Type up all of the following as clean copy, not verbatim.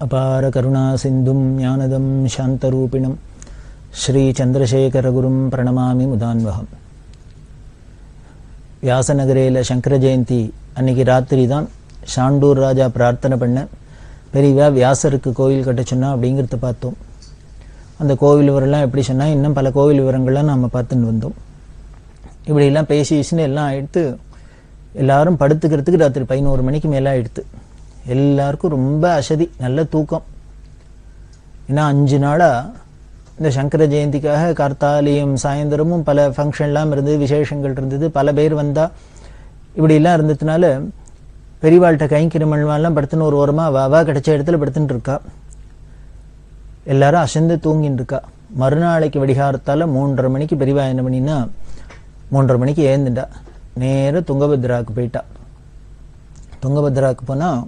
அபார கருணா சிந்தும் ஞானதம் சாந்தரூபிணம் ஸ்ரீ சந்திரசேகரகுரும் பிரணமாமி முதான்வகம். வியாசநகரில் சங்கர ஜெயந்தி அன்னைக்கு ராத்திரி தான் சாண்டூர் ராஜா பிரார்த்தனை பண்ண பெரியவா வியாசருக்கு கோவில் கட்ட சொன்னா அப்படிங்கிறத பார்த்தோம். அந்த கோவில் விவரம்லாம் எப்படி சொன்னால் இன்னும் பல கோவில் விவரங்கள்லாம் நாம் பார்த்துன்னு வந்தோம். இப்படிலாம் பேசின்னு எல்லாம் ஆயிடுத்து. எல்லாரும் படுத்துக்கிறதுக்கு ராத்திரி 11 மணிக்கு மேலே ஆயிடுத்து. எல்லாருக்கும் ரொம்ப அசதி, நல்ல தூக்கம். ஏன்னா 5 நாளாக இந்த சங்கர ஜெயந்திக்காக கார்த்தாலியும் சாயந்தரமும் பல ஃபங்க்ஷன்லாம் இருந்தது, விசேஷங்கள் இருந்தது, பல பேர் வந்தால் இப்படிலாம் இருந்ததுனால பெரியவாள்கிட்ட கைங்கிரமல்லாம் படுத்துன்னு ஒரு ஓரமாக வாவா கிடைச்ச இடத்துல படுத்துட்டு இருக்கா. எல்லாரும் அசந்து தூங்கின்னு இருக்கா. மறுநாளைக்கு வடிகாரத்தால் 3:30 மணிக்கு பெரியவா என்ன பண்ணினா 3:30 மணிக்கு ஏந்துண்டா. நேராக துங்கபத்ராவுக்கு போயிட்டா. துங்கபத்ராவுக்கு போனால்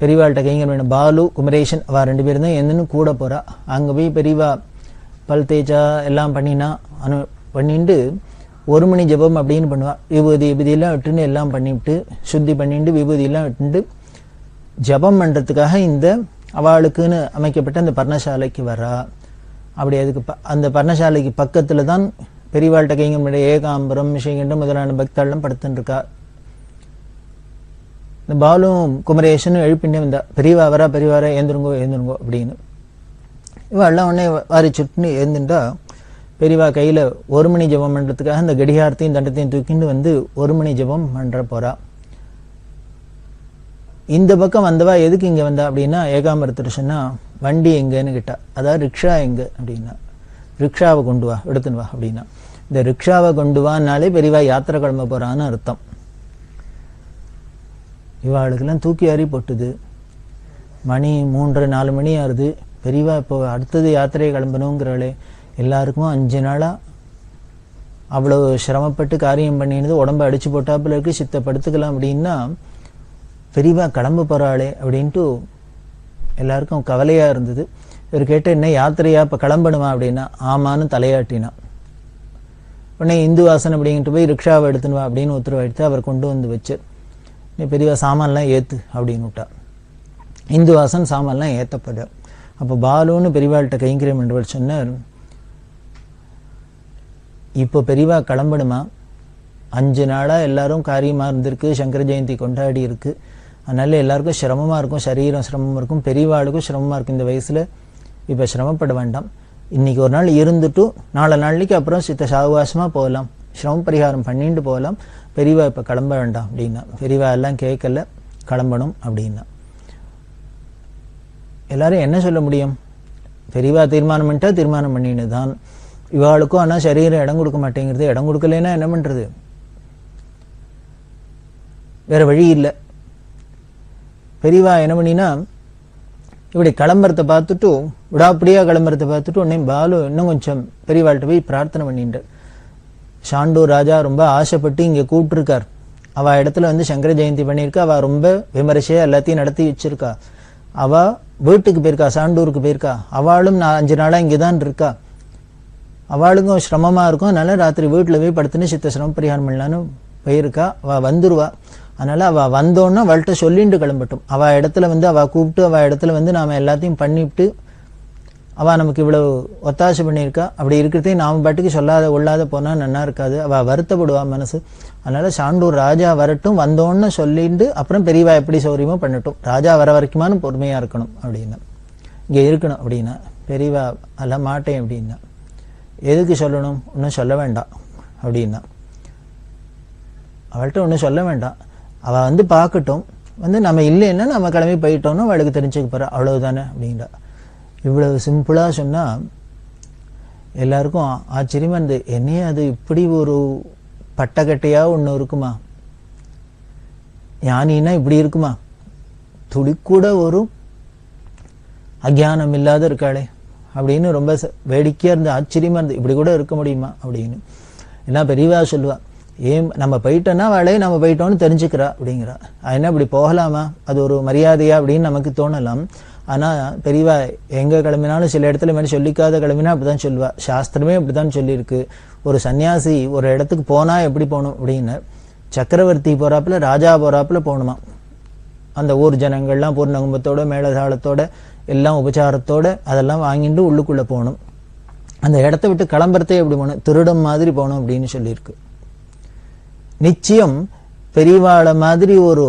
பெரியவாள்கிட்ட கைங்கர் வேணும். பாலு குமரேஷன் அவள் 2 பேரும் தான் என்னன்னு கூட போகிறா. அங்கே போய் பெரியவா பல் தேய்ச்சா எல்லாம் பண்ணிட்டு 1 மணி ஜபம் அப்படின்னு பண்ணுவாள். விபூதியெல்லாம் விட்டுன்னு எல்லாம் பண்ணிவிட்டு சுத்தி பண்ணிட்டு விபூதியெல்லாம் விட்டுட்டு ஜபம் பண்ணுறதுக்காக இந்த அவளுக்குன்னு அமைக்கப்பட்ட அந்த பர்ணசாலைக்கு வரா. அப்படி அதுக்கு அந்த பர்ணசாலைக்கு பக்கத்தில் தான் பெரியவாள்கிட்ட கைங்கர் ஏகாம்பரம் ஸ்ரீகண்டம் முதலான பக்தாள்லாம் படுத்துன்னு இருக்கா. இந்த பாலும் குமரேஷனும் எழுப்பின்னே வந்தா, பெரியவா வரா பெரியவாரா ஏந்துருங்கோ அப்படின்னு. இவெல்லாம் உடனே வாரி சுட்டுன்னு ஏந்துட்டா. பெரியவா கையில் 1 மணி ஜபம் பண்ணுறதுக்காக இந்த கடிகாரத்தையும் தண்டத்தையும் தூக்கிட்டு வந்து 1 மணி ஜபம் பண்ணுற போகிறா. இந்த பக்கம் வந்தவா எதுக்கு இங்கே வந்தா அப்படின்னா ஏகாம்பரத்தில் சொன்னால் வண்டி எங்கேன்னு கேட்டா. அதாவது ரிக்ஷா எங்கே அப்படின்னா, ரிக்ஷாவை கொண்டு வா எடுத்துன்னு வா அப்படின்னா. இந்த ரிக்ஷாவை கொண்டு வான்னாலே பெரியவா யாத்திரை கிளம்ப போகிறான்னு அர்த்தம். இவாளுக்கெல்லாம் தூக்கி அறி போட்டுது. மணி 3-4 மணி ஆகுது. பெரியவா இப்போ அடுத்தது யாத்திரையை கிளம்பணுங்கிறாளே. எல்லாருக்கும் 5 நாளாக அவ்வளோ சிரமப்பட்டு காரியம் பண்ணினது உடம்பை அடிச்சு போட்டாப்புல இருக்கு. சித்தப்படுத்துக்கலாம் அப்படின்னா பெரியவா கிளம்ப போகிறாளே அப்படின்ட்டு எல்லாருக்கும் கவலையாக இருந்தது. இவர் கேட்ட என்ன யாத்திரையா இப்போ கிளம்பணுமா அப்படின்னா ஆமான்னு தலையாட்டினா. உடனே இந்து வாசன் அப்படின்ட்டு போய் ரிக்ஷாவை எடுத்துன்னு வா அப்படின்னு உத்தரவாயிடுத்து. அவர் கொண்டு வந்து வச்சு பெரியவா சாமான்லாம் ஏற்று அப்படின்னு விட்டா. இந்து வாசன் சாமான்லாம் ஏற்றப்பட. அப்போ பாலுன்னு பெரியவாள்கிட்ட கைங்கரியம் என்றவர் சொன்னார், இப்போ பெரியவா கிளம்பணுமா? 5 நாளாக எல்லாரும் காரியமாக இருந்திருக்கு, சங்கர ஜெயந்தி கொண்டாடி இருக்கு. அதனால எல்லாருக்கும் சிரமமாக இருக்கும், சரீரம் சிரமமாக இருக்கும், பெரியவாளுக்கும் சிரமமாக இருக்கும். இந்த வயசில் இப்போ சிரமப்பட வேண்டாம். இன்னைக்கு ஒரு நாள் இருந்துட்டு 4 நாளைக்கு அப்புறம் சித்த சாவகாசமாக போகலாம், சிரம பரிகாரம் பண்ணிட்டு போகலாம். பெரியவா இப்போ கிளம்ப வேண்டாம் அப்படின்னா. பெரியவா எல்லாம் கேட்கல, கிளம்பணும் அப்படின்னா. எல்லாரும் என்ன சொல்ல முடியும்? பெரியவா தீர்மானம் பண்ணிட்டா தீர்மானம் பண்ணின்னு தான். இவாளுக்கும் ஆனால் சரீரம் இடம் கொடுக்க மாட்டேங்கிறது. இடம் கொடுக்கலன்னா என்ன பண்ணுறது? வேற வழி இல்லை. பெரியவா என்ன பண்ணினா இப்படி கிளம்புறத பார்த்துட்டு விடாப்படியாக கிளம்புறத பார்த்துட்டு உடனே பாலு இன்னும் கொஞ்சம் பெரியவாள்கிட்ட போய் பிரார்த்தனை பண்ணிட்டார். சாண்டூர் ராஜா ரொம்ப ஆசைப்பட்டு இங்கே கூப்பிட்டுருக்கார். அவள் இடத்துல வந்து சங்கர ஜெயந்தி பண்ணியிருக்கா. அவள் ரொம்ப விமரிசையாக எல்லாத்தையும் நடத்தி வச்சிருக்கா. அவள் வீட்டுக்கு போயிருக்கா, சாண்டூருக்கு போயிருக்கா. அவளும் 5 நாளாக இங்கே தான் இருக்கா. அவளுக்கும் சிரமமாக இருக்கும். அதனால ராத்திரி வீட்டில் போய் படுத்துன்னு சித்த சிரம பரிகாரம் பண்ணலான்னு போயிருக்கா. அவள் வந்துடுவா. அதனால அவள் வந்தோன்னா அவள்கிட்ட சொல்லிட்டு கிளம்பட்டும். அவள் இடத்துல வந்து அவள் கூப்பிட்டு அவள் இடத்துல வந்து நாம் எல்லாத்தையும் பண்ணிவிட்டு அவள் நமக்கு இவ்வளோ ஒத்தாசை பண்ணியிருக்கா. அப்படி இருக்கிறதே நாம் பாட்டுக்கு உள்ளாத போனால் நல்லா இருக்காது. அவள் வருத்தப்படுவா மனசு. அதனால சாண்டூர் ராஜா வரட்டும், வந்தோன்னு சொல்லிட்டு அப்புறம் பெரியவா எப்படி சௌரியமோ பண்ணட்டும். ராஜா வர வரைக்குமானு பொறுமையாக இருக்கணும் அப்படின்னா, இங்கே இருக்கணும் அப்படின்னா. பெரியவா அல்ல மாட்டேன் அப்படின்னா. எதுக்கு சொல்லணும்? ஒன்றும் சொல்ல வேண்டாம் அப்படின்னா. அவள்கிட்ட ஒன்றும் சொல்ல வேண்டாம், அவள் வந்து பார்க்கட்டும். வந்து நம்ம இல்லைன்னா நம்ம கிளம்பி போயிட்டோம்னா அவளுக்கு தெரிஞ்சுக்க போகிறா, அவ்வளவுதானே அப்படின்றா. இவ்வளவு சிம்பிளாக சொன்னால் எல்லாருக்கும் ஆச்சரியமாக இருந்தது. என்னையே அது இப்படி ஒரு பட்டக்கட்டையாக ஒன்று இருக்குமா? ஞானின்னா இப்படி இருக்குமா? துளிக்கூட ஒரு அஜானம் இல்லாத இருக்காளே அப்படின்னு ரொம்ப வேடிக்கையாக இருந்து ஆச்சரியமாக இருந்து இப்படி கூட இருக்க முடியுமா அப்படின்னு. எல்லாம் பெரியவா சொல்லுவா, ஏன் நம்ம போயிட்டோன்னா அவளே நம்ம போயிட்டோன்னு தெரிஞ்சுக்கிறா அப்படிங்கிறா. என்ன இப்படி போகலாமா? அது ஒரு மரியாதையா அப்படின்னு நமக்கு தோணலாம். ஆனால் பெரியவா எங்கே கிளம்பினாலும் சில இடத்துல மாதிரி சொல்லிக்காத கிளம்பினா அப்படி தான் சொல்லுவா. சாஸ்திரமே அப்படி தான் சொல்லியிருக்கு. ஒரு சன்னியாசி ஒரு இடத்துக்கு போனால் எப்படி போகணும் அப்படின்னு, சக்கரவர்த்தி போகிறாப்புல ராஜா போகிறாப்புல போகணுமா. அந்த ஊர் ஜனங்கள்லாம் பூர்ணகும்பத்தோட மேலதாளத்தோட எல்லாம் உபச்சாரத்தோட அதெல்லாம் வாங்கிட்டு உள்ளுக்குள்ள போகணும். அந்த இடத்த விட்டு கிளம்புறதே எப்படி போகணும், திருடம் மாதிரி போகணும் அப்படின்னு சொல்லியிருக்கு. நிச்சயம் பெரியவாள மாதிரி ஒரு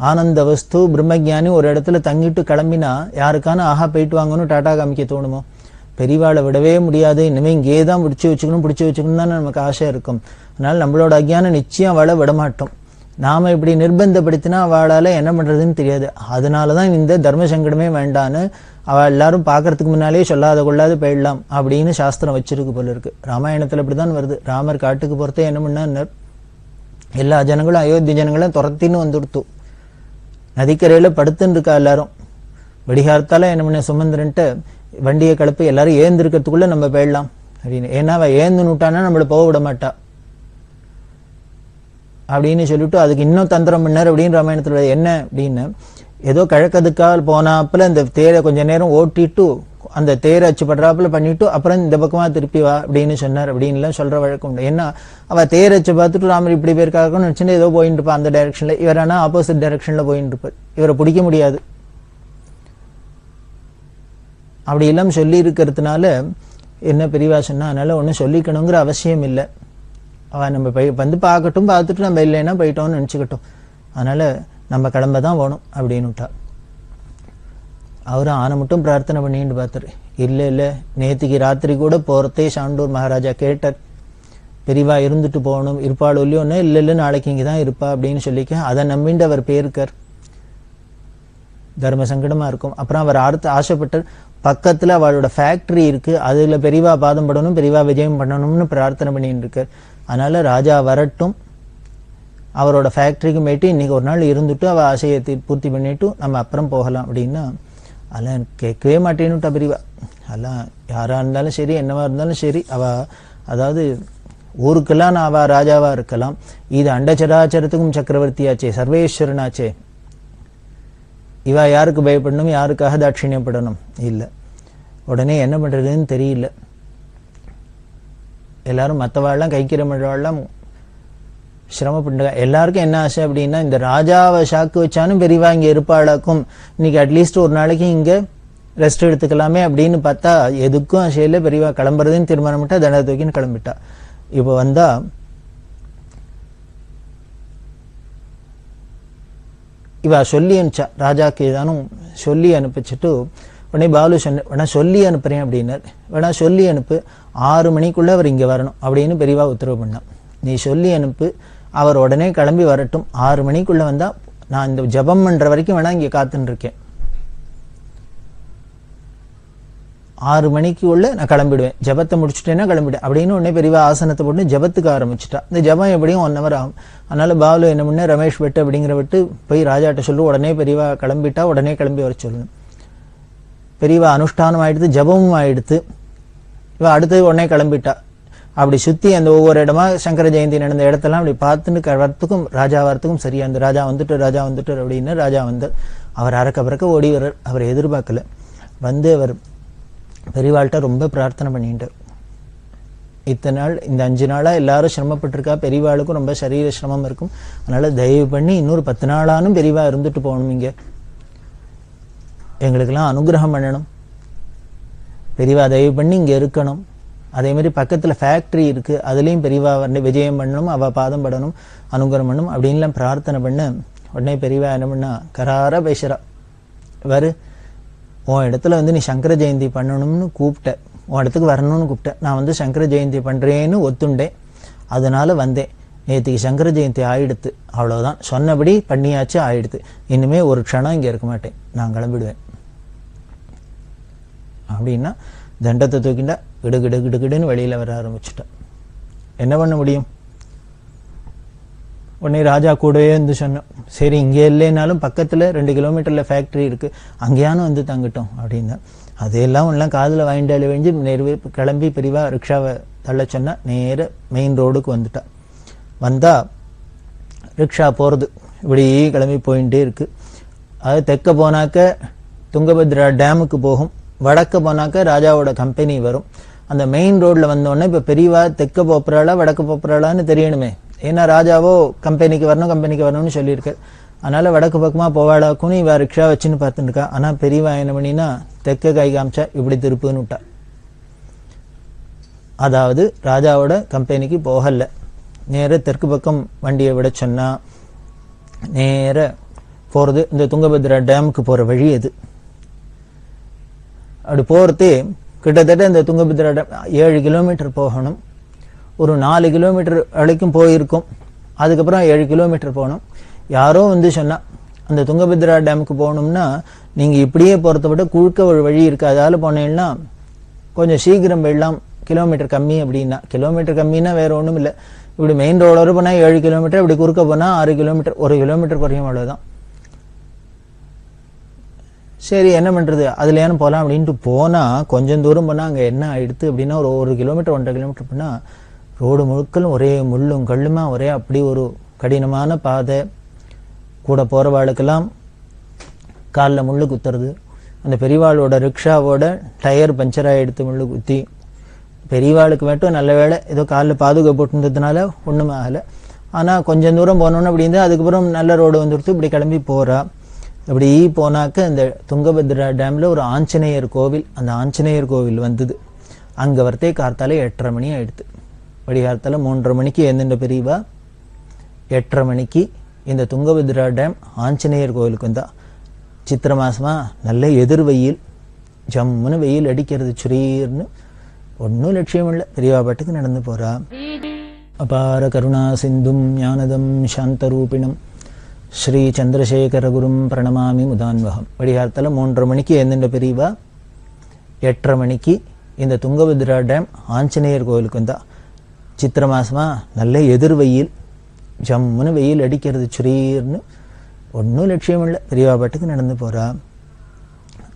ஆனந்த வஸ்து பிரம்மஜானி ஒரு இடத்துல தங்கிட்டு கிளம்பினா யாருக்கான ஆஹா போயிட்டு வாங்கணும் டாட்டா காமிக்க தோணுமோ? பெரியவாளை விடவே முடியாது, இனிமே இங்கே தான் பிடிச்சி வச்சுக்கணும் தானே நமக்கு ஆசை இருக்கும். அதனால நம்மளோட அஜ்ஞானம் நிச்சயம் அவளை விடமாட்டோம். நாம இப்படி நிர்பந்தப்படுத்தினா அவளால என்ன பண்றதுன்னு தெரியாது. அதனாலதான் இந்த தர்ம சங்கடமே வேண்டான்னு அவள் எல்லாரும் பாக்குறதுக்கு முன்னாலே சொல்லாத கொள்ளாது போயிடலாம் அப்படின்னு சாஸ்திரம் வச்சிருக்கு போல இருக்கு. ராமாயணத்துல இப்படிதான் வருது. ராமர் காட்டுக்கு போறதே என்ன பண்ணார், எல்லா ஜனங்களும் அயோத்தி ஜனங்களும் துரத்தின்னு வந்துடுத்து. நதிக்கரையில படுத்துன்னு இருக்கா எல்லாரும். வெடிகாரத்தால என்ன பண்ண சுமந்திரன்ட்டு வண்டியை கலப்பி எல்லாரும் ஏந்திருக்கிறதுக்குள்ள நம்ம போயிடலாம் அப்படின்னு. ஏன்னா அவ ஏந்து நூட்டானா நம்மள போக விட மாட்டா அப்படின்னு சொல்லிட்டு அதுக்கு இன்னும் தந்திரம் பண்ணார் அப்படின்னு ராமாயணத்துல. என்ன அப்படின்னு, ஏதோ கிழக்கதுக்கால் போனாப்புல இந்த தேரை கொஞ்ச நேரம் ஓட்டிட்டு அந்த தேரை அச்சுப்படுறாப்புல பண்ணிட்டு அப்புறம் இந்த பக்கமா திருப்பி வா அப்படின்னு சொன்னார் அப்படின்லாம் சொல்ற வழக்கம் உண்டு. ஏன்னா அவ தேரை அச்சு பார்த்துட்டு ராமர் இப்படி போயிருக்காருன்னு நினைச்சுட்டு ஏதோ போயிட்டு இருப்பா அந்த டைரக்ஷன்ல, இவர் ஆனா ஆப்போசிட் டைரக்ஷன்ல போயிட்டு இருப்பார். இவரை பிடிக்க முடியாது. அப்படி எல்லாம் சொல்லி இருக்கிறதுனால என்ன பெரியவா சொன்னா, அதனால ஒன்னும் சொல்லிக்கணுங்கிற அவசியம் இல்லை. அவ நம்ம வந்து பார்க்கட்டும், பார்த்துட்டு நம்ம இல்லைன்னா போயிட்டோம்னு நினைச்சுக்கிட்டோம். அதனால நம்ம கிளம்ப தான் போகணும் அப்படின்னு விட்டா. அவரும் ஆனை மட்டும் பிரார்த்தனை பண்ணிட்டு பார்த்தாரு. இல்ல நேத்திக்கு ராத்திரி கூட போறதே சாண்டூர் மகாராஜா கேட்டார், பெரியவா இருந்துட்டு போகணும் இருப்பாள் இல்லையோன்னு. இல்ல நாளைக்கு இங்கதான் இருப்பா அப்படின்னு சொல்லிக்க. அதை நம்பிட்டு அவர் போயிருக்கார். தர்ம சங்கடமா இருக்கும். அப்புறம் அவர் ஆசைப்பட்டார், பக்கத்துல அவளோட ஃபேக்டரி இருக்கு, அதுல பெரியவா பாதம் படணும், பெரியவா விஜயம் பண்ணணும்னு பிரார்த்தனை பண்ணிட்டு இருக்கார். அதனால ராஜா வரட்டும், அவரோட ஃபேக்டரிக்கு போயிட்டு இன்னைக்கு ஒரு நாள் இருந்துட்டு அவ ஆசையை பூர்த்தி பண்ணிட்டு நம்ம அப்புறம் போகலாம் அப்படின்னா அதெல்லாம் கேட்கவே மாட்டேன்னுட்டா பெரியவா. அதெல்லாம் யாரா இருந்தாலும் சரி என்னவா இருந்தாலும் சரி, அவ அதாவது ஊருக்கெல்லாம் அவ ராஜாவா இருக்கலாம், இது அண்டச்சராச்சரத்துக்கும் சக்கரவர்த்தியாச்சே, சர்வேஸ்வரனாச்சே. இவ யாருக்கு பயப்படணும், யாருக்காக தாட்சிணியப்படணும் இல்லை. உடனே என்ன பண்றதுன்னு தெரியல. எல்லாரும் மற்றவாள்லாம் கைக்கிரமழாள்லாம் சிரமப்பட்டு எல்லாருக்கும் என்ன ஆசை அப்படின்னா, இந்த ராஜாவை ஷாக்கு வச்சாலும் பெரியவா இங்க இருப்பாளாக்கும், இன்னைக்கு அட்லீஸ்ட் ஒரு நாளைக்கு இங்க ரெஸ்ட் எடுத்துக்கலாமே அப்படின்னு பார்த்தா எதுக்கும் ஆசையில பெரியவா கிளம்புறதுன்னு தீர்மானம் பண்ணிட்டா, தண்டத்தை தூக்கின்னு கிளம்பிட்டா. இப்போ வந்தா இவ சொல்லி அனுப்பிச்சா ராஜாக்கு, ஏதானும் சொல்லி அனுப்பிச்சுட்டு உடனே பாலு சொன்ன வேணா சொல்லி அனுப்புறேன் அப்படின்னார். வேணா சொல்லி அனுப்பு, 6 மணிக்குள்ள அவர் இங்க வரணும் அப்படின்னு பெரியவா உத்தரவு பண்ணான். நீ சொல்லி அனுப்பு, அவர் உடனே கிளம்பி வரட்டும், 6 மணிக்குள்ள வந்தா நான் இந்த ஜபம் பண்ற வரைக்கும் வேணா இங்க காத்துன்னு இருக்கேன், 6 மணிக்குள்ள நான் கிளம்பிடுவேன், ஜபத்தை முடிச்சுட்டேன்னா கிளம்பிடுவேன் அப்படின்னு உடனே பெரியவா ஆசனத்தை போட்டு ஜபத்துக்கு ஆரம்பிச்சுட்டா. இந்த ஜபம் எப்படியும் 1 hour ஆகும். அதனால பாலு என்ன பண்ண, ரமேஷ் வெட்டு அப்படிங்கிற விட்டு போய் ராஜாட்ட சொல்லு, உடனே பெரியவா கிளம்பிட்டா உடனே கிளம்பி வர சொல்லணும். பெரியவா அனுஷ்டானம் ஆயிடுத்து, ஜபமும் ஆயிடுத்து. இவ அடுத்தது உடனே கிளம்பிட்டா. அப்படி சுத்தி அந்த ஒவ்வொரு இடமா சங்கர ஜெயந்தி நடந்த இடத்தெல்லாம் அப்படி பார்த்துட்டு வரத்துக்கும் ராஜா வரத்துக்கும் சரியா, அந்த ராஜா வந்துட்டு அப்படின்னு ராஜா வந்து அவர் அறக்க பறக்க ஓடி வர்றார். அவர் எதிர்பார்க்கல. வந்து அவர் பெரியவாள்கிட்ட ரொம்ப பிரார்த்தனை பண்ணிட்டார். இத்தனை நாள் இந்த 5 நாளா எல்லாரும் சிரமப்பட்டிருக்கா, பெரியவாளுக்கும் ரொம்ப சரீர சிரமம் இருக்கும், அதனால தயவு பண்ணி இன்னொரு 10 நாளானும் பெரியவா இருந்துட்டு போகணும், இங்க எங்களுக்கெல்லாம் அனுகிரகம் பண்ணணும், பெரியவா தயவு பண்ணி இங்க இருக்கணும். அதே மாதிரி பக்கத்துல ஃபேக்டரி இருக்கு, அதுலயும் பெரியவா விஜயம் பண்ணணும், அவ பாதம் படணும், அனுகிரகம் பண்ணணும் அப்படின்லாம் பிரார்த்தனை பண்ண உடனே பெரியவா என்ன பண்ணா, கராரா பேசுறா. வரு, உன் இடத்துல வந்து நீ சங்கர ஜெயந்தி பண்ணணும்னு கூப்பிட்ட, உன் இடத்துக்கு வரணும்னு கூப்பிட்ட, நான் வந்து சங்கர ஜெயந்தி பண்றேன்னு ஒத்துண்டேன், அதனால வந்தேன். நேற்றுக்கு சங்கர ஜெயந்தி ஆயிடுத்து, அவ்வளவுதான், சொன்னபடி பண்ணியாச்சு, ஆயிடுத்து, இனிமே ஒரு க்ஷணம் இங்க இருக்க மாட்டேன், நான் கிளம்பிடுவேன் அப்படின்னா தண்டத்தை தூக்கிண்டா கிடுகிடுன்னு வெளியில வர ஆரம்பிச்சுட்டா. என்ன பண்ண முடியும்? உடனே ராஜா கூடவே வந்து சொன்னோம், சரி இங்கே இல்லைனாலும் பக்கத்துல 2 கிலோமீட்டர்ல ஃபேக்டரி இருக்கு, அங்கேயானும் வந்து தங்கிட்டோம் அப்படின்னா. அதையெல்லாம் ஒன்றும் காதில் வாங்கிட்டாலே வேண்டி கிளம்பி பெரியவா ரிக்ஷாவை தள்ள சொன்னா நேர மெயின் ரோடுக்கு வந்துட்டா. வந்தா ரிக்ஷா போறது இப்படி கிளம்பி போயிட்டே இருக்கு. அது தெற்க போனாக்க துங்கபத்ரா டேமுக்கு போகும், வடக்க போனாக்க ராஜாவோட கம்பெனி வரும். அந்த மெயின் ரோட்ல வந்தோடனே இப்ப பெரியவா தெற்க போப்புறாளா வடக்க போப்புறாளான்னு தெரியணுமே, ஏன்னா ராஜாவோ கம்பெனிக்கு வரணும்னு சொல்லியிருக்காரு. அதனால் வடக்கு பக்கமாக போவாளாக்குன்னு இவ ரிக்ஷா வச்சுன்னு பார்த்துட்டுருக்கா. ஆனால் பெரியவா என்ன பண்ணினா தெற்க கை காமிச்சா இப்படி திருப்புன்னு விட்டா. அதாவது ராஜாவோட கம்பெனிக்கு போகலை, நேர தெற்கு பக்கம் வண்டியை விட சொன்னா. நேர போகிறது இந்த துங்கபத்ரா டேமுக்கு போகிற வழி அது. அப்படி போகிறதே கிட்டத்தட்ட இந்த துங்கபத்ரா டேம் 7 கிலோமீட்டர் போகணும். ஒரு 4 கிலோமீட்டர் வரைக்கும் போயிருக்கும். அதுக்கப்புறம் 7 கிலோமீட்டர் போகணும். யாரோ வந்து சொன்னா அந்த துங்கபத்ரா டேமுக்கு போகணும்னா நீங்கள் இப்படியே போகிறத விட குழுக்க ஒரு வழி இருக்குது, அதால் போனீங்கன்னா கொஞ்சம் சீக்கிரம் போயிடலாம், கிலோமீட்டர் கம்மி அப்படின்னா. கிலோமீட்டர் கம்மின்னா வேறு ஒன்றும் இல்லை. இப்படி மெயின் ரோடோடு போனால் 7 கிலோமீட்டர், இப்படி குறுக்க போனால் 6 கிலோமீட்டர், 1 கிலோமீட்டர் குறையும், அவ்வளோதான். சரி என்ன பண்ணுறது, அதுலேயானு போகலாம் அப்படின்ட்டு போனால் கொஞ்சம் தூரம் போனால் அங்கே என்ன ஆகிடுது அப்படின்னா ஒரு 1 கிலோமீட்டர் 1.5 கிலோமீட்டர் போனால் ரோடு முழுக்களும் ஒரே முள்ளும் கல்லுமா, ஒரே அப்படி ஒரு கடினமான பாதை. கூட போகிறவாளுக்கெல்லாம் காலில் முள்ளு குத்துறது. அந்த பெரியவாளோட ரிக்ஷாவோட டயர் பஞ்சர் ஆகிடுத்து முள்ளு குத்தி. பெரியவாளுக்கு மட்டும் நல்ல வேலை ஏதோ காலில் பாதுகாப்பு போட்டுன்றதுனால ஒன்றும் ஆகலை. ஆனால் கொஞ்சம் தூரம் போனோன்னு அப்படின்னு அதுக்கப்புறம் நல்ல ரோடு வந்துடுத்து. இப்படி கிளம்பி போகிறா. இப்படி போனாக்க இந்த துங்கபத்ரா டேமில் ஒரு ஆஞ்சநேயர் கோவில், அந்த ஆஞ்சநேயர் கோவில் வந்தது. அங்கே வரத்தே கார்த்தால 8:30 மணி ஆகிடுது. வடிகாலத்தால் 3:30 மணிக்கு எழுந்துட்ட பெரியவா 8:30 மணிக்கு இந்த துங்கபத்ரா டேம் ஆஞ்சநேயர் கோவிலுக்கு வந்தா. சித்திரை மாதமா நல்ல எதிர் வெயில், ஜம்முன்னு வெயில் அடிக்கிறது சுரீர்னு. ஒன்றும் லட்சியம் இல்லை, பெரியவா பாட்டுக்கு நடந்து போகிறா. அபார கருணா சிந்தும் ஞானதம் சாந்தரூபிணம் ஸ்ரீ சந்திரசேகரகுரும் பிரணமாமி முதான்வகம். வடிகாலத்தில் 3:30 மணிக்கு எழுந்துட்ட பெரியவா 8:30 மணிக்கு இந்த துங்கபத்ரா டேம் ஆஞ்சநேயர் கோவிலுக்கு வந்தா. சித்திரை மாதமா நல்ல எதிர் வெயில், ஜம்முன்னு வெயில் அடிக்கிறது சுரீர்னு. ஒன்றும் லட்சியம் இல்லை, பெரியவா பாட்டுக்கு நடந்து போகிறா.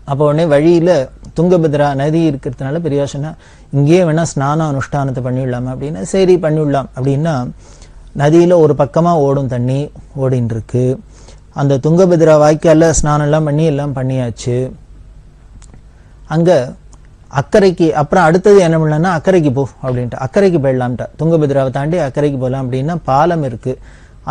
அப்போ உடனே வழியில் துங்கபத்ரா நதி இருக்கிறதுனால பெரியவா சொன்னா இங்கேயே வேணால் ஸ்நானம் அனுஷ்டானத்தை பண்ணிவிடலாமா அப்படின்னா. சரி பண்ணிவிடலாம் அப்படின்னா நதியில் ஒரு பக்கமாக ஓடும் தண்ணி ஓடின்னு இருக்கு. அந்த துங்கபத்ரா வாய்க்காலில் ஸ்நானம்லாம் பண்ணி எல்லாம் பண்ணியாச்சு. அங்கே அக்கறைக்கு அப்புறம் அடுத்தது என்ன பண்ணலன்னா அக்கறைக்கு போ அப்படின்ட்டு அக்கறைக்கு போயிடலாம்ட்டா. துங்கபத்ராவை தாண்டி அக்கறைக்கு போகலாம் அப்படின்னா பாலம் இருக்குது.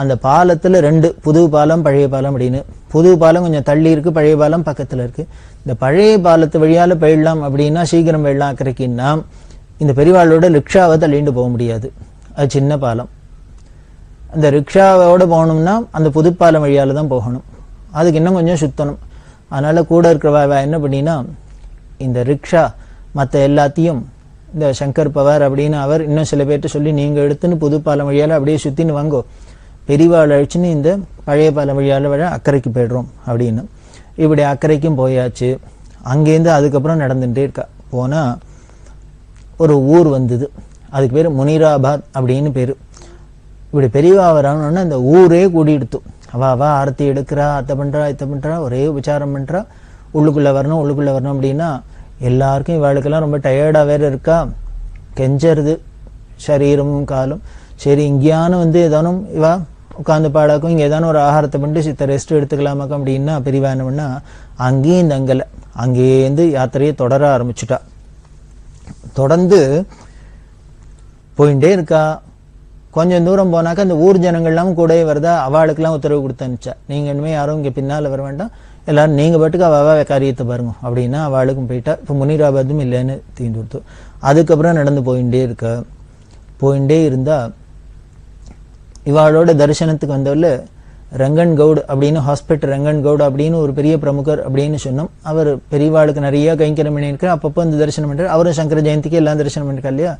அந்த பாலத்தில் 2 புது பாலம் பழைய பாலம் அப்படின்னு. புது பாலம் கொஞ்சம் தள்ளி இருக்குது, பழைய பாலம் பக்கத்தில் இருக்குது. இந்த பழைய பாலத்து வழியால் போயிடலாம் அப்படின்னா சீக்கிரம் போயிடலாம் அக்கறைக்குன்னா. இந்த பெரியவாளோட ரிக்ஷாவை தள்ளிட்டு போக முடியாது, அது சின்ன பாலம். அந்த ரிக்ஷாவோடு போகணும்னா அந்த புதுப்பாலம் வழியால் தான் போகணும். அதுக்கு இன்னும் கொஞ்சம் சுத்தணும். அதனால் கூட இருக்கிறவா என்ன பண்ணினா இந்த ரிக்ஷா மற்ற எல்லாத்தையும் இந்த சங்கர் பவார் அப்படின்னு அவர் இன்னும் சில பேர்கிட்ட சொல்லி நீங்கள் எடுத்துன்னு புதுப்பாலம் வழியால் அப்படியே சுற்றின்னு வாங்கோ, பெரியவாள் அழிச்சுன்னு இந்த பழைய பாலம் வழியால் அக்கறைக்கு போய்டுறோம் அப்படின்னு. இப்படி அக்கறைக்கும் போயாச்சு. அங்கேருந்து அதுக்கப்புறம் நடந்துகிட்டே இருக்கா. போனால் ஒரு ஊர் வந்தது, அதுக்கு பேர் முனிராபாத் அப்படின்னு பேர். இப்படி பெரியவா வரணுன்னா இந்த ஊரே கூடிடுத்து. அவா ஆரத்தி எடுக்கிறா, அத்தை பண்ணுறா, இத்தை பண்ணுறா, ஒரே விசாரம் பண்ணுறா. உள்ளுக்குள்ளே வரணும் உள்ளுக்குள்ளே வரணும் அப்படின்னா எல்லாருக்கும் இவாளுக்கெல்லாம் ரொம்ப டயர்டாக வேறு இருக்கா, கெஞ்சருது சரீரமும் காலும். சரி இங்கேயானு வந்து ஏதானும் இவா உட்காந்து பாடாக்கும், இங்கே ஏதானும் ஒரு ஆகாரத்தை பண்ணிட்டு சித்த ரெஸ்ட் எடுத்துக்கலாமாக்கும் அப்படின்னா பெரியவா என்ன பண்ணா அங்கேயும் தங்கலை, அங்கேருந்து யாத்திரையை தொடர ஆரம்பிச்சுட்டா. தொடர்ந்து போயிட்டே இருக்கா. கொஞ்சம் தூரம் போனாக்கா அந்த ஊர் ஜனங்கள்லாம் கூடவே வருதா. அவளுக்கெல்லாம் உத்தரவு கொடுத்து அனுப்பிச்சா, நீங்கள் இனிமேல் யாரும் இங்கே பின்னால் வர வேண்டாம், எல்லாரும் நீங்கள் பாட்டுக்கு அவ காரியத்தை பாருங்க அப்படின்னா அவளுக்கும் போயிட்டா. இப்போ முனிராபாத்தும் இல்லைன்னு தீண்டு கொடுத்து. அதுக்கப்புறம் நடந்து போயிட்டே இருக்கா. போயிட்டே இருந்தா இவாளோட தரிசனத்துக்கு வந்தவர்ல ரங்கன் கவுடு அப்படின்னு ஹாஸ்பிட்டல் ரங்கன் கவுடு அப்படின்னு ஒரு பெரிய பிரமுகர் அப்படின்னு சொன்னோம். அவர் பெரியவாளுக்கு நிறைய கைங்கரம் பண்ணியிருக்கார். அப்பப்போ வந்து தரிசனம் பண்ணுறார். அவரும் சங்கர ஜெயந்திக்கு எல்லாம் தரிசனம் பண்ணிருக்கா இல்லையா.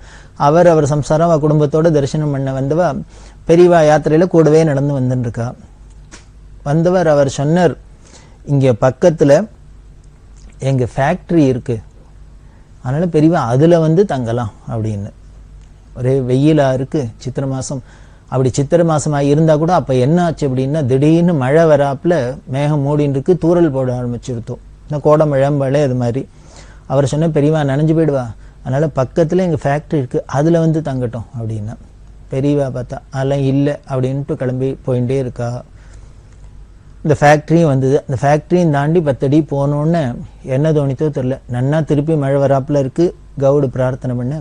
அவர் சம்சாரம் குடும்பத்தோட தரிசனம் பண்ண வந்தவா பெரியவா யாத்திரையில் கூடவே நடந்து வந்துருக்கா. வந்தவர் அவர் சொன்னார், இங்கே பக்கத்தில் எங்கள் ஃபேக்ட்ரி இருக்குது, அதனால் பெரியவா அதில் வந்து தங்கலாம் அப்படின்னு. ஒரே வெயிலாக இருக்குது, சித்திரை மாதம். அப்படி சித்திரை மாதமாக இருந்தால் கூட அப்போ என்ன ஆச்சு அப்படின்னா திடீர்னு மழை வராப்பில் மேகம் மூடின்னு இருக்கு, தூரல் போட ஆரம்பிச்சிருத்தோம். இந்த கோடை மழை அது மாதிரி. அவர் சொன்ன பெரியவா நனைஞ்சு போயிடுவா, அதனால் பக்கத்தில் எங்கள் ஃபேக்ட்ரி இருக்குது, அதில் வந்து தங்கட்டும் அப்படின்னா. பெரியவா பார்த்தா அதெல்லாம் இல்லை அப்படின்ட்டு கிளம்பி போயிட்டே இருக்கா. இந்த ஃபேக்ட்ரியும் வந்தது. அந்த ஃபேக்ட்ரியும் தாண்டி 10 அடி போனோன்னு என்ன தோணித்தோ தெரில, நன்னா திருப்பி மழை வராப்பில் இருக்குது. கவுடு பிரார்த்தனை பண்ண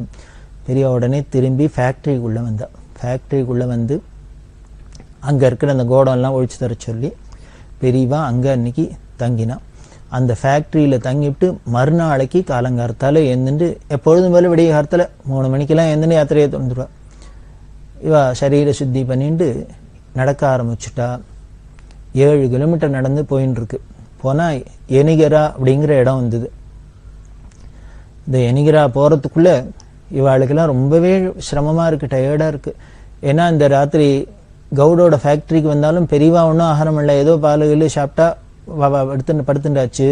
பெரியவா உடனே திரும்பி ஃபேக்ட்ரிக்குள்ளே வந்தா. ஃபேக்ட்ரிக்குள்ளே வந்து அங்கே இருக்கிற அந்த கோடம்லாம் ஒழிச்சு தர சொல்லி பெரியவா அங்கே அன்னைக்கு தங்கினான். அந்த ஃபேக்ட்ரியில் தங்கிவிட்டு மறுநாளைக்கு காலங்காலத்தால் எழுந்துட்டு எப்பொழுதும் போல விடிய காலத்தில் 3 மணிக்கெல்லாம் எழுந்துட்டு யாத்திரையை தொடர்ந்துருவா. இவா சரீர சுத்தி பண்ணிட்டு நடக்க ஆரம்பிச்சுட்டா. 7 கிலோமீட்டர் நடந்து போயின்னு இருக்கு. போனால் எனிகரா அப்படிங்கிற இடம் வந்தது. இந்த எனிகரா போகிறதுக்குள்ள இவாளுக்கெல்லாம் ரொம்பவே சிரமமாக இருக்குது, டயர்டாக இருக்குது. ஏன்னா இந்த ராத்திரி கவுடோட ஃபேக்ட்ரிக்கு வந்தாலும் பெரியவா ஒன்றும் ஆகாரம் இல்லை, ஏதோ பால் சாப்பிட்டா எடுத்து படுத்துட்டாச்சு.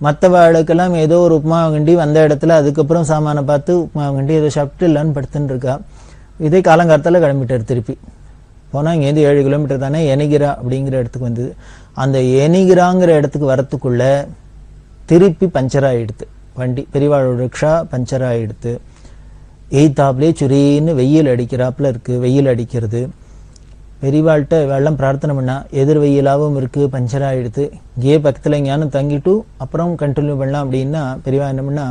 மற்றவாளுக்கெல்லாம் ஏதோ ஒரு உப்புமா கண்டி வந்த இடத்துல அதுக்கப்புறம் சாமானை பார்த்து உப்புமா கண்டி ஏதோ சாப்பிட்டு இல்லைன்னு படுத்துன்னு இருக்கா. இதே காலங்காலத்தில் கிளம்பிட்டார் திருப்பி. போனால் இங்கேருந்து 7 கிலோமீட்டர் தானே எனிகிரா அப்படிங்கிற இடத்துக்கு வந்தது. அந்த எனிகிராங்கிற இடத்துக்கு வரத்துக்குள்ள திருப்பி பஞ்சர் ஆகிடுது வண்டி. பெரியவாளோட ரிக்ஷா பஞ்சர் ஆகிடுது. எய்தாப்லேயே சுரின்னு வெயில் அடிக்கிறாப்புல இருக்குது. வெயில் அடிக்கிறது. பெரியவாள்கிட்ட வெள்ளம் பிரார்த்தனை பண்ணா, எதிர் வெயிலாகவும் இருக்குது, பஞ்சர் ஆகிடுது, இங்கேயே பக்கத்தில் எங்கேயானும் தங்கிட்டு அப்புறம் கண்டினியூ பண்ணலாம் அப்படின்னா பெரியவா என்ன பண்ணா,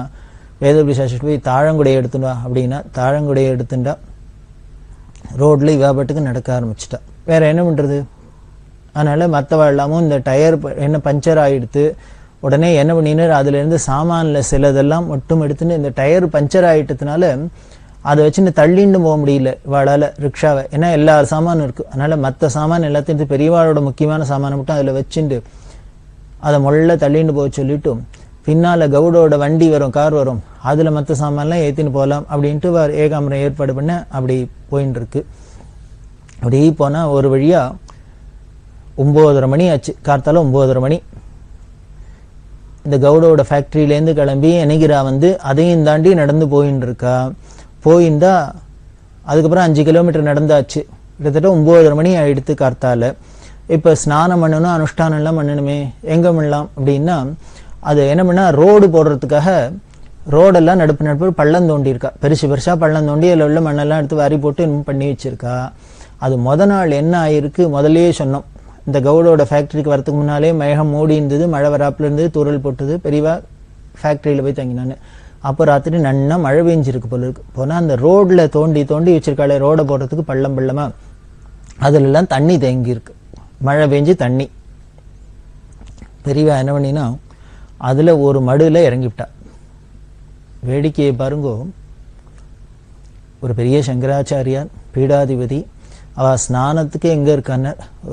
வேதபுரி சாஸ்திரி போய் தாழங்குடையை எடுத்துட்டா அப்படின்னா தாழங்குடையை எடுத்துட்டா. ரோட்ல இவா பாட்டுக்கு நடக்க ஆரம்பிச்சிட்டா. வேற என்ன பண்றது? அதனால மற்றவாழ்லாமும் இந்த டயர் என்ன பஞ்சர் ஆகிடுது. உடனே என்ன பண்ணினார், அதுலேருந்து சாமானில் சிலதெல்லாம் மட்டும் எடுத்துன்னு இந்த டயர் பஞ்சர் ஆகிட்டதுனால அதை வச்சுன்னு தள்ளின்னு போக முடியல இவாளால் ரிக்ஷாவை. ஏன்னா எல்லா சாமானும் இருக்குது. அதனால மற்ற சாமான் எல்லாத்தையும் பெரியவாளோட முக்கியமான சாமானை மட்டும் அதில் வச்சுட்டு அதை மொள்ள தள்ளின்னு போக சொல்லிட்டு பின்னால் கவுடோட வண்டி வரும், கார் வரும், அதில் மற்ற சாமான்லாம் ஏற்றின்னு போகலாம் அப்படின்ட்டு ஏகாம்பரம் ஏற்பாடு பண்ண அப்படி போயின்னு இருக்கு. அப்படி போனால் ஒரு வழியாக 9:30 மணி ஆச்சு. கார்த்தால 9:30 மணி. இந்த கவுடோட ஃபேக்ட்ரியிலேருந்து கிளம்பி எனிகிரா வந்து அதையும் தாண்டி நடந்து போயின்னு இருக்கா. போயிருந்தா அதுக்கப்புறம் 5 கிலோமீட்டர் நடந்தாச்சு. கிட்டத்தட்ட 9:30 மணி ஆயிடுத்து கார்த்தால. இப்போ ஸ்நானம் பண்ணணும், அனுஷ்டானம்லாம் பண்ணணுமே, எங்கே பண்ணலாம் அப்படின்னா அது என்ன பண்ணா, ரோடு போடுறதுக்காக ரோடெல்லாம் நடுப்பு பள்ளம் தோண்டியிருக்கா. பெருசாக பள்ளம் தோண்டி அதில் உள்ள மண்ணெல்லாம் எடுத்து வாரி போட்டு இன்னும் பண்ணி வச்சிருக்கா. அது நாள் என்ன ஆயிருக்கு, முதலையே சொன்னோம். இந்த கவுடோட ஃபேக்ட்ரிக்கு வரதுக்கு முன்னாலே மேகம் மூடி இருந்தது, மழை வராப்புல இருந்தது, தூரல் போட்டது. பெரியவா ஃபேக்ட்ரியில் போய் தங்கினான்னு. அப்போ ராத்திரி நன்னா மழை பெஞ்சிருக்கு போல இருக்கு. போனால் அந்த ரோடில் தோண்டி தோண்டி வச்சிருக்காளே ரோடை போடுறதுக்கு பள்ளமாக அதுலெல்லாம் தண்ணி தேங்கியிருக்கு. மழை பெஞ்சு தண்ணி. பெரியவா என்ன பண்ணினா அதில் ஒரு மடுவில் இறங்கிவிட்டா. வேடிக்கையை பாருங்கோ, ஒரு பெரிய சங்கராச்சாரியார் பீடாதிபதி, அவள் ஸ்நானத்துக்கு எங்கே இருக்கான்னு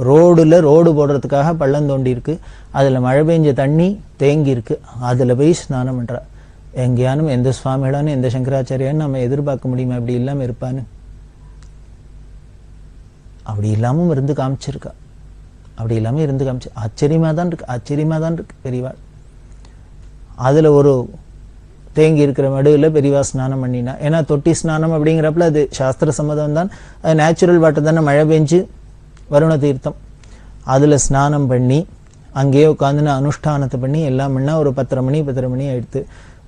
ரோடு போடுறதுக்காக பள்ளம் தோண்டி இருக்கு, அதில் மழை பெஞ்ச தண்ணி தேங்கி இருக்கு, அதில் போய் ஸ்நானம் பண்ணுறா. எங்கேயானும் எந்த சுவாமிகளானு எந்த சங்கராச்சாரியான்னு நம்ம எதிர்பார்க்க முடியுமா அப்படி இல்லாமல் இருப்பான்னு? அப்படி இல்லாமல் இருந்து காமிச்சிருக்கா. அப்படி இல்லாமல் இருந்து காமிச்சு ஆச்சரியமாக தான் இருக்கு பெரியவாள். அதில் ஒரு தேங்கி இருக்கிற மடுவில் பெரியவா ஸ்நானம் பண்ணினா. ஏன்னா தொட்டி ஸ்நானம் அப்படிங்கிறப்பல அது சாஸ்திர சம்மதம் தான், அது நேச்சுரல் வாட்டர் தானே, மழை பெஞ்சு வருண தீர்த்தம். அதில் ஸ்நானம் பண்ணி அங்கேயே உட்காந்துன்னு அனுஷ்டானத்தை பண்ணி எல்லாம் பண்ணால் ஒரு 10:30 மணி ஆயிடுத்து.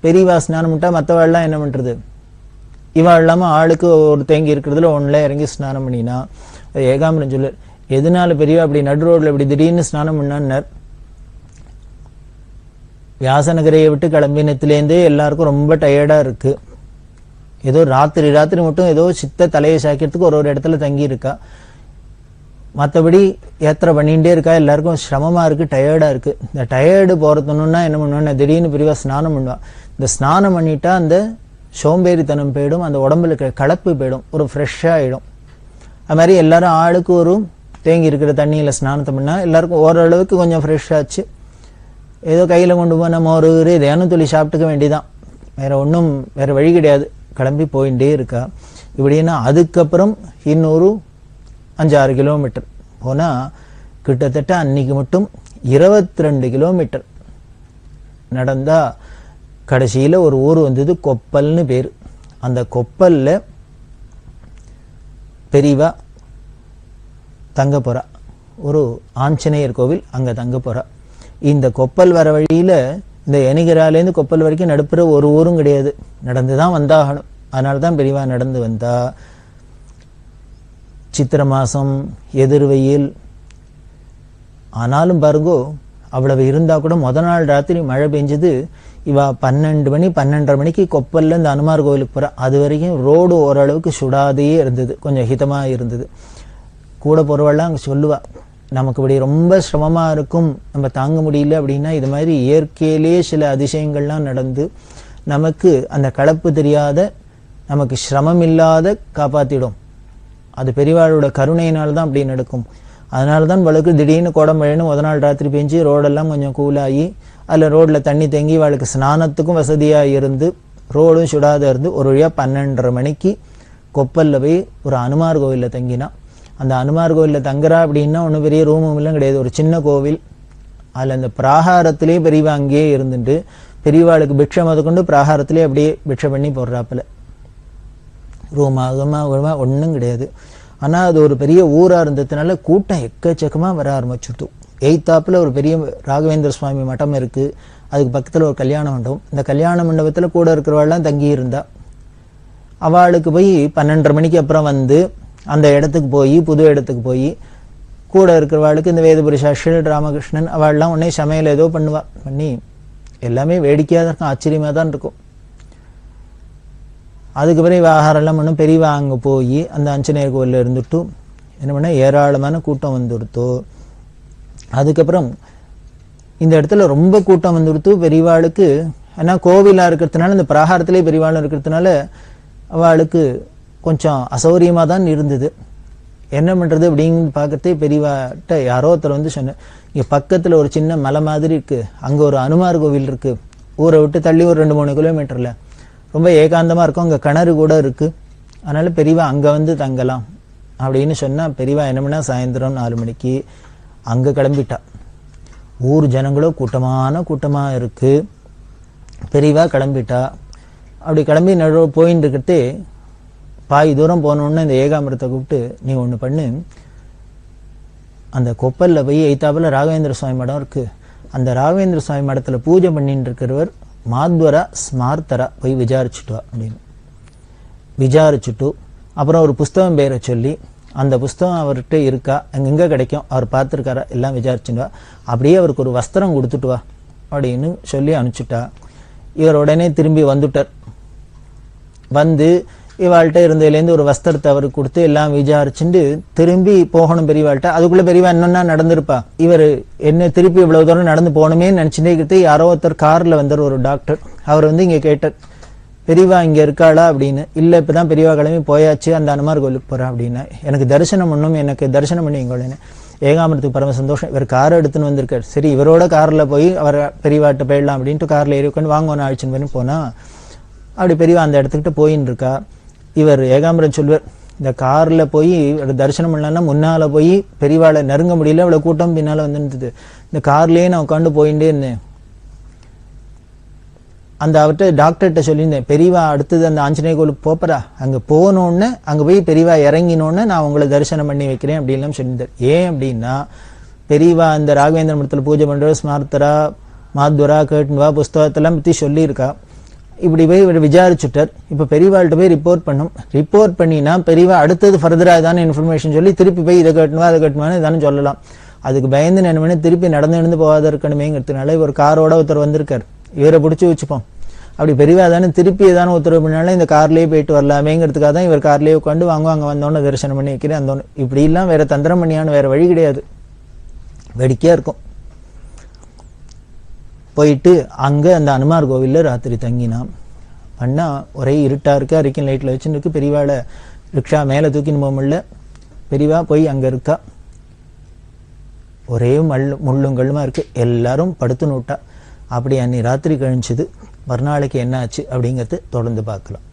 பெரியவா ஸ்நானம் விட்டா மற்றவாள்லாம் என்ன பண்ணுறது? இவாள் இல்லாமல் ஆளுக்கு ஒரு தேங்கி இருக்கிறதுல ஒன்றில் இறங்கி ஸ்நானம் பண்ணினா. ஏகாம்பரம் சொல்லு, எதனால பெரியவா அப்படி நடு ரோடில் இப்படி திடீர்னு ஸ்நானம் பண்ணான்னார். வியாசநகரையை விட்டு கிளம்பினத்துலேருந்தே எல்லாருக்கும் ரொம்ப டயர்டாக இருக்குது. ஏதோ ராத்திரி மட்டும் ஏதோ சித்த தலையை சாய்க்கிறதுக்கு ஒரு இடத்துல தங்கி இருக்கா. மற்றபடி யாத்திரை பண்ணிகிட்டே இருக்கா. எல்லாருக்கும் சிரமமாக இருக்குது, டயர்டாக இருக்குது. இந்த டயர்டு போகிறதுன்னா என்ன பண்ணுவேன்னா திடீர்னு பெரியவா ஸ்நானம் பண்ணுவாள். இந்த ஸ்நானம் பண்ணிட்டா அந்த சோம்பேறித்தனம் போயிடும், அந்த உடம்புல கலப்பு போயிடும், ஒரு ஃப்ரெஷ்ஷாக ஆகிடும். அது மாதிரி எல்லாரும் ஆளுக்கு ஒரு தேங்கி இருக்கிற தண்ணியில் ஸ்நானத்தை பண்ணால் எல்லாருக்கும் ஓரளவுக்கு கொஞ்சம் ஃப்ரெஷ்ஷாச்சு. ஏதோ கையில் கொண்டு போய் நம்ம ஒரு இதையானும் துளி சாப்பிட்டுக்க வேண்டிதான், வேற வழி கிடையாது. கிளம்பி போயிட்டே இருக்கா. இப்படின்னா அதுக்கப்புறம் இன்னொரு 5-6 கிலோமீட்டர் போனால் கிட்டத்தட்ட அன்னைக்கு மட்டும் 22 கிலோமீட்டர் நடந்தா கடைசியில் ஒரு ஊர் வந்தது, கொப்பல்னு பேர். அந்த கொப்பல்ல பெரியவா தங்க போறா. ஒரு ஆஞ்சநேயர் கோவில், அங்கே தங்க போறா. இந்த கொப்பல் வர வழியில் இந்த எனிகிராலேருந்து கொப்பல் வரைக்கும் நடுப்புற ஒரு ஊரும் கிடையாது, நடந்து தான் வந்தாகணும். அதனால தான் பெரியவா நடந்து வந்தா. சித்திரை மாதம், எதிர் வெயில். ஆனாலும் பாருங்கோ, அவ்வளவு இருந்தால் கூட நாள் ராத்திரி மழை பெஞ்சது. இவா 12 மணி 12:30 மணிக்கு கொப்பல்ல இந்த அனுமார் கோவிலுக்கு போகிறா. அது வரைக்கும் ரோடு ஓரளவுக்கு சுடாதையே இருந்தது, கொஞ்சம் ஹிதமாக இருந்தது. கூட போகிறவெல்லாம் அங்கே சொல்லுவா, நமக்கு இப்படி ரொம்ப சிரமமா இருக்கும், நம்ம தாங்க முடியல அப்படின்னா இது மாதிரி இயற்கையிலேயே சில அதிசயங்கள்லாம் நடந்து நமக்கு அந்த கலப்பு தெரியாத, நமக்கு சிரமம் இல்லாத காப்பாத்திடும். அது பெரியவாளோட கருணையினால்தான் தான் அப்படி நடக்கும். அதனால தான் வழக்கு திடீர்னு கோடமழைன்னு முத நாள் ராத்திரி பெஞ்சு ரோடெல்லாம் கொஞ்சம் கூலாகி அதில் ரோட்டில் தண்ணி தேங்கி அவளுக்கு ஸ்நானத்துக்கும் வசதியாக இருந்து ரோடும் சுடாத இருந்து ஒரு வழியாக 12:30 மணிக்கு கொப்பலில் போய் ஒரு அனுமார் கோவிலில் தங்கினா. அந்த அனுமார் கோவிலில் தங்குறா அப்படின்னா ஒன்றும் பெரிய ரூமும் எல்லாம் கிடையாது, ஒரு சின்ன கோவில். அதில் அந்த பிராகாரத்திலே பெரியவா அங்கேயே இருந்துட்டு பெரியவாளுக்கு பிக்ஷை முதற்கொண்டு பிராகாரத்திலே அப்படியே பிக்ஷை பண்ணி போடுறாப்புல. ரூமா ஒன்றும் கிடையாது. ஆனால் அது ஒரு பெரிய ஊராக இருந்ததுனால கூட்டம் எக்கச்சக்கமாக வர ஆரம்பிச்சுட்டு. எய்த்தாப்பில் ஒரு பெரிய ராகவேந்திர சுவாமி மட்டம் இருக்குது, அதுக்கு பக்கத்தில் ஒரு கல்யாண மண்டபம். இந்த கல்யாண மண்டபத்தில் கூட இருக்கிறவாள்லாம் தங்கி இருந்தா. அவளுக்கு போய் 12:30 மணிக்கு அப்புறம் வந்து அந்த இடத்துக்கு போய் புது இடத்துக்கு போய் கூட இருக்கிறவாளுக்கு இந்த வேதபுரி சாஸ்திரி ராமகிருஷ்ணன் அவள்லாம் உடனே சமையல் ஏதோ பண்ணுவா. பண்ணி எல்லாமே வேடிக்கையாக தான் இருக்கும், ஆச்சரியமாக தான் இருக்கும். அதுக்கு பிறகு ஆகாரெல்லாம் பண்ணும். பெரியவா அங்கே போய் அந்த ஆஞ்சநேயர் கோயிலில் இருந்துட்டு என்ன பண்ண ஏராளமான கூட்டம் வந்துடுத்தோ. அதுக்கப்புறம் இந்த இடத்துல ரொம்ப கூட்டம் வந்துடுத்து பெரியவாளுக்கு. ஏன்னா கோவிலாக இருக்கிறதுனால இந்த பிராகாரத்திலே பெரியவாளும் இருக்கிறதுனால அவளுக்கு கொஞ்சம் அசௌரியமாக தான் இருந்தது. என்ன பண்ணுறது அப்படின்னு பார்க்கறதே பெரியவாட்ட யாரோ ஒருத்தர் வந்து சொன்னேன், இங்கே பக்கத்தில் ஒரு சின்ன மலை மாதிரி இருக்குது, அங்கே ஒரு அனுமார் கோவில் இருக்குது, ஊரை விட்டு தள்ளி ஒரு 2-3 கிலோமீட்டரில் ரொம்ப ஏகாந்தமாக இருக்கும், அங்கே கிணறு கூட இருக்குது, அதனால் பெரியவா அங்கே வந்து தங்கலாம் அப்படின்னு சொன்னால் பெரியவா என்ன பண்ணால் சாயந்தரம் 4 மணிக்கு அங்கே கிளம்பிட்டா. ஊர் ஜனங்களும் கூட்டமாக இருக்குது. பெரியவா கிளம்பிட்டா. அப்படி கிளம்பி போயின்னு இருக்கிறதே பாய் தூரம் போனோன்னு இந்த ஏகாமிரத்தை கூப்பிட்டு, நீ ஒன்று பண்ணு, அந்த கொப்பலில் போய் எய்த்தாப்பில் ராகவேந்திர சுவாமி மடம் இருக்குது, அந்த ராகவேந்திர சுவாமி மடத்தில் பூஜை பண்ணிட்டு இருக்கிறவர் மாத்வரா ஸ்மார்த்தரா போய் விசாரிச்சுட்டு வா அப்படின்னு. விசாரிச்சுட்டு அப்புறம் ஒரு புஸ்தகம் பேரை சொல்லி அந்த புஸ்தகம் அவர்கிட்ட இருக்கா, எங்கே கிடைக்கும், அவர் பார்த்துருக்காரா, எல்லாம் விசாரிச்சுட்டு வா, அப்படியே அவருக்கு ஒரு வஸ்திரம் கொடுத்துட்டு வா அப்படின்னு சொல்லி அனுப்பிச்சுட்டா. இவர் உடனே திரும்பி வந்துட்டார். வந்து இவாள்கிட்ட இருந்ததுலேருந்து ஒரு வஸ்திரத்தை அவருக்கு கொடுத்து எல்லாம் விசாரிச்சுட்டு திரும்பி போகணும் பெரியவாள்கிட்ட. அதுக்குள்ளே பெரியவா என்னன்னா நடந்திருப்பா. இவர் என்ன திருப்பி இவ்வளவு தூரம் நடந்து போகணுமே நினச்சிட்டே இருக்கிறது. யாரோ ஒருத்தர் காரில் வந்தார், ஒரு டாக்டர். அவர் வந்து இங்கே கேட்டார், பெரியவா இங்கே இருக்காளா அப்படின்னு. இல்லை, இப்போ தான் பெரியவா கிளம்பி போயாச்சு, அந்த அனுமார் கோயிலுக்கு போகிறா அப்படின்னா. எனக்கு தரிசனம் பண்ணும், எனக்கு தரிசனம் பண்ணி எங்கன்னு. ஏகாமிரத்துக்கு பரம சந்தோஷம். இவர் காரை எடுத்துன்னு வந்திருக்கார். சரி, இவரோட காரில் போய் அவர் பெரியவாட்ட போயிடலாம் அப்படின்ட்டு காரில் ஏறி உட்காந்து வாங்க அழிச்சுன்னு பண்ணி போனால் அப்படி பெரியவா அந்த இடத்துக்கிட்ட போயின்னு இருக்கா. இவர் ஏகாம்பரம் சொல்வார், இந்த காரில் போய் தரிசனம் பண்ணலான்னா முன்னால் போய் பெரியவாளை நெருங்க முடியல, அவ்வளோ கூட்டம் பின்னால் வந்துருந்தது. இந்த கார்லேயே நான் உட்காந்து போயிட்டே இருந்தேன். அந்த அவர்கிட்ட டாக்டர்கிட்ட சொல்லியிருந்தேன், பெரியவா அடுத்தது அந்த ஆஞ்சநேய கோயிலுக்கு போப்பரா, அங்கே போகணுன்னு அங்கே போய் பெரியவா இறங்கினோன்னு நான் உங்களை தரிசனம் பண்ணி வைக்கிறேன் அப்படின்லாம் சொல்லியிருந்தார். ஏன் அப்படின்னா பெரியவா இந்த ராகவேந்திர மடத்தில் பூஜை பண்ணுற ஸ்மார்த்தரா மாத்வரா கேட்டுவா புஸ்தகத்தெல்லாம் பற்றி சொல்லியிருக்கா. இப்படி போய் இவர் விசாரிச்சுட்டார். இப்போ பெரியவாள்கிட்ட போய் ரிப்போர்ட் பண்ணும். ரிப்போர்ட் பண்ணினா பெரியவா அடுத்தது ஃபர்தராக ஏதான இன்ஃபர்மேஷன் சொல்லி திருப்பி போய் இதை கட்டணுவா அதை கட்டணுவான்னு ஏதானு சொல்லலாம். அதுக்கு பயந்து என்ன பண்ணி திருப்பி நடந்து போகாத இருக்கணுமேங்கிறதுனால இவர் காரோட ஒருத்தர் வந்திருக்கார், இவரை பிடிச்சி வச்சுப்போம். அப்படி பெரியவா தானே திருப்பி ஏதான உத்தரவு பண்ணாலும் இந்த கார்லேயே போயிட்டு வரலாமேங்கிறதுக்காக தான் இவர் கார்லேயே உட்காந்து வாங்க அங்கே வந்தோன்னு தரிசனம் பண்ணி வைக்கிறேன். அந்த இப்படிலாம் வேற தந்திரம் பண்ணியான்னு வேற வழி கிடையாது. வேடிக்கையாக இருக்கும். போயிட்டு அங்கே அந்த அனுமார் கோவிலில் ராத்திரி தங்கினான். பண்ணால் ஒரே இருட்டாக இருக்குது, அரிக்கன் லைட்டில் வச்சுன்னு இருக்கு. பெரியவாளை ரிக்ஷா மேலே தூக்கின்னு போக முடியல. பெரியவா போய் அங்கே இருக்கா. ஒரே முள்ளுங்கள்மா இருக்குது. எல்லாரும் படுத்து நோட்டா. அப்படி அன்னை ராத்திரி கழிஞ்சது. மறுநாளைக்கு என்ன ஆச்சு அப்படிங்கிறது தொடர்ந்து பார்க்கலாம்.